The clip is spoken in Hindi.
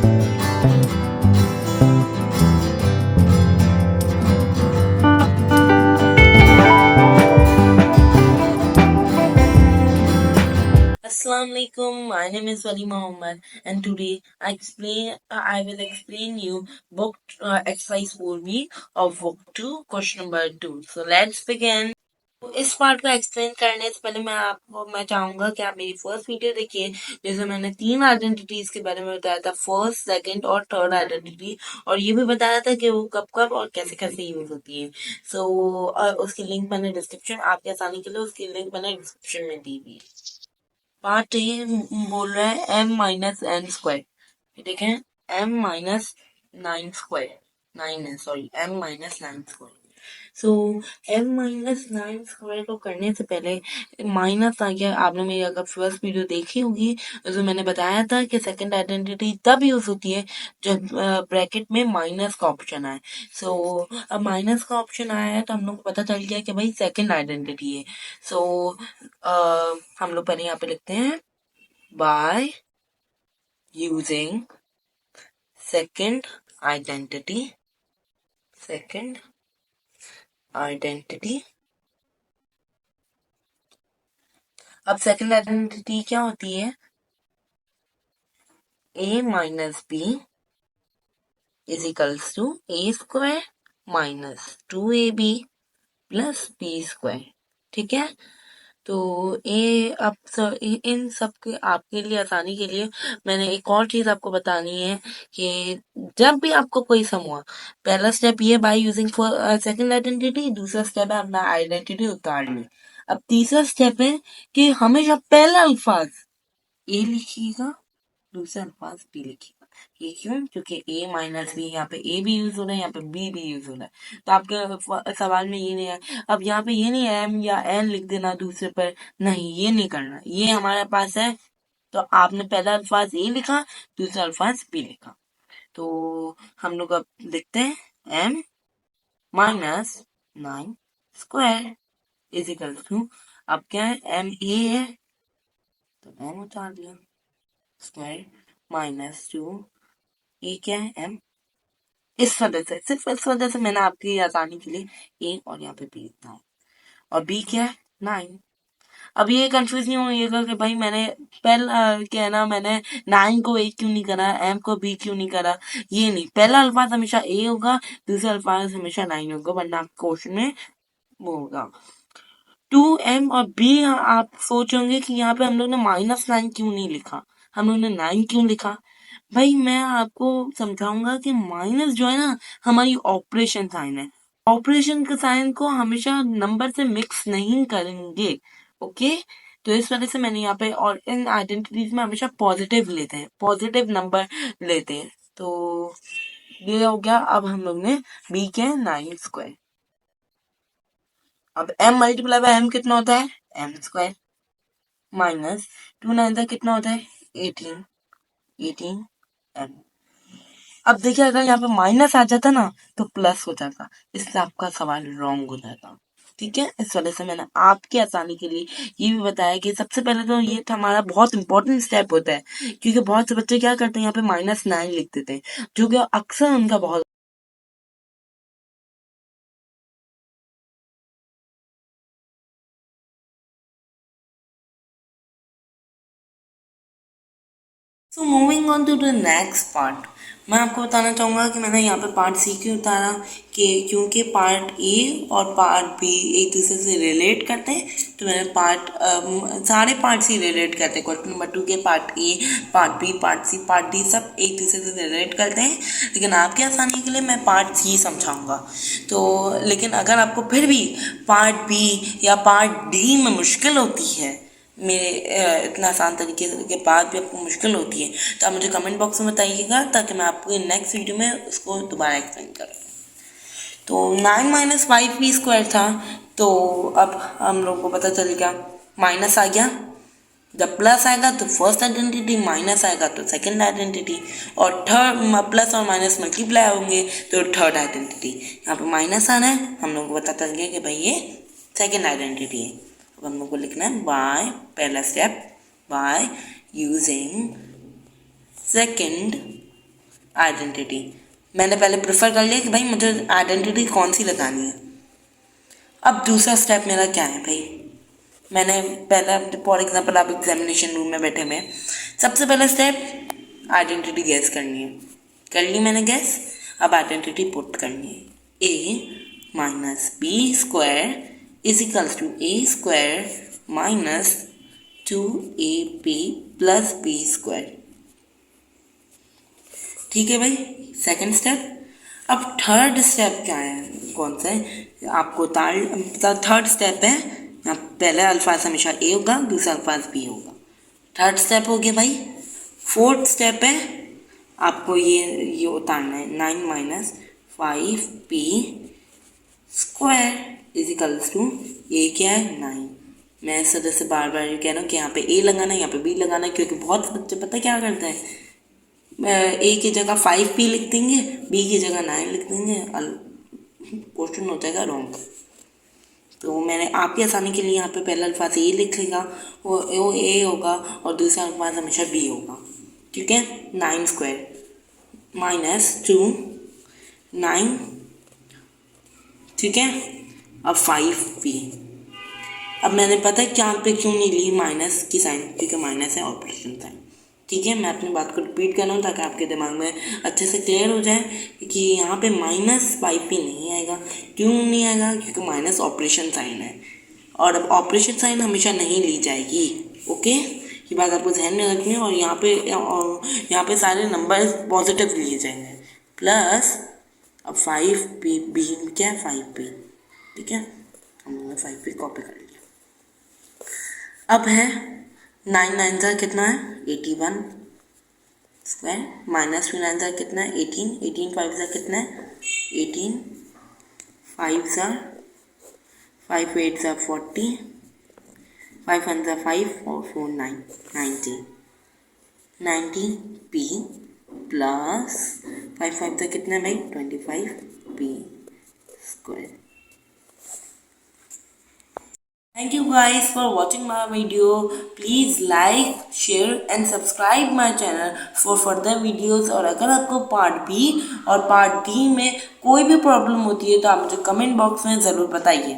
Assalamualaikum. My name is Wali Muhammad, and today I will explain you book exercise 4B of book 2, question number 2. So let's begin. तो इस पार्ट को एक्सप्लेन करने से पहले मैं चाहूंगा कि आप मेरी फर्स्ट वीडियो देखिए, जैसे मैंने 3 आइडेंटिटीज के बारे में बताया था, फर्स्ट, सेकंड और थर्ड आइडेंटिटी, और ये भी बताया था कि वो कब कब और कैसे कैसे यूज होती है। सो उसकी लिंक मैंने डिस्क्रिप्शन, आपके आसानी के लिए उसकी लिंक मैंने डिस्क्रिप्शन में दी हुई है। पार्ट ए बोल रहा है m-n², ठीक है, m-9 सो m-9² को करने से पहले माइनस आ गया। आपने मेरी अगर फर्स्ट वीडियो देखी होगी तो मैंने बताया था कि सेकंड आइडेंटिटी तब यूज होती है जब ब्रैकेट में माइनस का ऑप्शन आए। सो अब माइनस का ऑप्शन आया है तो हम लोग को पता चल गया कि भाई सेकंड आइडेंटिटी है। सो हम लोग पहले यहाँ पे लिखते हैं by using second identity अब सेकंड आइडेंटिटी क्या होती है? a minus b is equals to a square minus 2ab plus b square, ठीक है। तो इन सब के आपके लिए आसानी के लिए मैंने एक और चीज आपको बतानी है कि जब भी आपको कोई सम हुआ, पहला स्टेप ये बाय यूजिंग सेकंड आइडेंटिटी, दूसरा स्टेप है अपना आइडेंटिटी उतार ली। अब तीसरा स्टेप है कि हमेशा पहला अल्फाज ए लिखिएगा, दूसरा अल्फाज बी लिखिएगा। ये क्यों? क्योंकि a माइनस बी, यहाँ पे a भी यूज हो रहा है, यहाँ पे b भी यूज हो रहा है। तो आपके सवाल में ये नहीं है, अब यहाँ पे ये नहीं है m या n लिख देना दूसरे पर, नहीं, ये नहीं करना, ये हमारे पास है। तो आपने पहला अल्फाज a लिखा, दूसरा अल्फाज b लिखा। तो हम लोग अब लिखते हैं m-9² इज इक्वल टू, अब क्या है, m a है तो m उतार दिया, स्क्वायर माइनस 2, ये क्या है, m। इस वजह से, सिर्फ इस वजह से मैंने आपकी आसानी के लिए ए और यहाँ पे बी लिखा है, और बी क्या है, 9। अब ये कंफ्यूज नहीं होइएगा कि भाई मैंने पहला क्या है ना, मैंने 9 को ए क्यों नहीं करा, एम को बी क्यों नहीं करा, ये नहीं, पहला अल्फाज हमेशा ए होगा, दूसरा अल्फाज हमेशा 9 होगा, वरना आपके क्वेश्चन में वो होगा 2m और b। आप सोचोगे कि यहाँ पे हम लोग ने -9 क्यों नहीं लिखा, हम लोग ने 9 क्यों लिखा। भाई मैं आपको समझाऊंगा कि माइनस जो है ना, हमारी ऑपरेशन साइन है, ऑपरेशन के साइन को हमेशा नंबर से मिक्स नहीं करेंगे, ओके। तो इस वजह से मैंने यहाँ पे, और इन आइडेंटिटीज में हमेशा पॉजिटिव लेते हैं, पॉजिटिव नंबर लेते हैं। तो ये हो गया। अब हम लोग ने बी के 9², अब m मल्टीप्लाई बाय m कितना होता है, m² माइनस 2 9 कितना होता है, 18 m। अब देखिए अगर यहाँ पे माइनस आ जाता ना तो प्लस हो जाता, इससे आपका सवाल रॉन्ग हो जाता, ठीक है। इस वजह से मैंने आपकी आसानी के लिए ये भी बताया कि सबसे पहले तो ये हमारा बहुत इंपॉर्टेंट स्टेप होता है, क्योंकि बहुत से बच्चे क्या करते हैं, यहाँ पे -9 लिख देते हैं, जो कि अक्सर उनका बहुत। So moving on to the next part, मैं आपको बताना चाहूँगा कि मैंने यहाँ पे पार्ट सी क्यों उतारा, कि क्योंकि पार्ट ए और पार्ट बी एक दूसरे से रिलेट करते हैं, तो मैंने सारे पार्ट सी रिलेट करते हैं। क्वेश्चन नंबर 2 के part A, part B, part C, part D सब एक दूसरे से रिलेट करते हैं, लेकिन आपकी आसानी के लिए मैं पार्ट सी समझाऊंगा। तो लेकिन अगर आपको फिर भी पार्ट बी या पार्ट डी में मुश्किल होती है, मेरे इतना आसान तरीके के बाद भी आपको मुश्किल होती है, तो आप मुझे कमेंट बॉक्स में बताइएगा, ताकि मैं आपको नेक्स्ट वीडियो में उसको दोबारा एक्सप्लेन करूँ। तो 9 - 5b² था, तो अब हम लोग को पता चल गया, माइनस आ गया, जब प्लस आएगा तो फर्स्ट आइडेंटिटी, माइनस आएगा तो सेकंड आइडेंटिटी, और थर्ड प्लस और माइनस मल्टीप्लाई होंगे तो थर्ड आइडेंटिटी। यहाँ पे माइनस आना है, हम लोग को पता चल गया कि भाई ये सेकंड आइडेंटिटी है। अब हम लोग को लिखना है बाय, पहला step, by using second identity. मैंने पहले प्रेफर कर लिया कि भाई मुझे आइडेंटिटी कौन सी लगानी है। अब दूसरा स्टेप मेरा क्या है भाई, मैंने पहला फॉर एग्जांपल आप एग्जामिनेशन रूम में बैठे हुए हैं, सबसे पहला स्टेप आइडेंटिटी गैस करनी है, कर ली मैंने गैस। अब आइडेंटिटी पुट करनी है, A minus B square is equals to A square minus 2ab plus B square. ठीक है भाई, सेकंड स्टेप। अब थर्ड स्टेप क्या है, कौन सा है आपको थर्ड स्टेप है, पहला अल्फाज हमेशा ए होगा, दूसरा अल्फाज बी होगा। थर्ड स्टेप हो गया भाई। फोर्थ स्टेप है आपको ये उतारना है, 9 minus 5p square is equals to A क्या है 9। मैं इस तरह से बार बार कह रहा हूँ कि यहाँ पे ए लगाना है, यहाँ पे बी लगाना है, क्योंकि बहुत बच्चे पता क्या करते हैं, ए की जगह 5p लिख देंगे, बी की जगह 9 लिख देंगे, क्वेश्चन हो जाएगा रॉन्ग। तो मैंने आपकी आसानी के लिए यहाँ पे पहला अल्फाज ए लिख लेगा, वो ए होगा और दूसरा अल्फाज हमेशा बी होगा। ठीक है, 9 स्क्वायर माइनस 2 9, ठीक है। अब 5p। अब मैंने पता है क्या पे क्यों नहीं ली माइनस की साइन, क्योंकि माइनस है ऑपरेशन साइन। ठीक है, मैं अपनी बात को रिपीट कर रहा हूँ ताकि आपके दिमाग में अच्छे से क्लियर हो जाए कि यहाँ पे माइनस 5p नहीं आएगा। क्यों नहीं आएगा, क्योंकि माइनस ऑपरेशन साइन है, और अब ऑपरेशन साइन हमेशा नहीं ली जाएगी। ओके, ये बात आपको ध्यान में रखनी है। और यहाँ पे सारे नंबर पॉजिटिव लिए जाएंगे। प्लस अब 5p बी क्या है 5p, ठीक है, हमने 5p कॉपी कर लिया। अब है 9 9 का कितना है 81 स्क्वायर माइनस 2 9 का कितना है 18, 18 5 का कितना है 18, 5 सा 5 8 सा 40, 5 1 सा 5 और 4 9 90, 90p प्लस 5 5 का कितना है भाई 25p square. Thank you guys for watching my video. Please like, share and subscribe my channel for further videos. और अगर आपको पार्ट बी और पार्ट डी में कोई भी प्रॉब्लम होती है तो आप मुझे कमेंट बॉक्स में ज़रूर बताइए।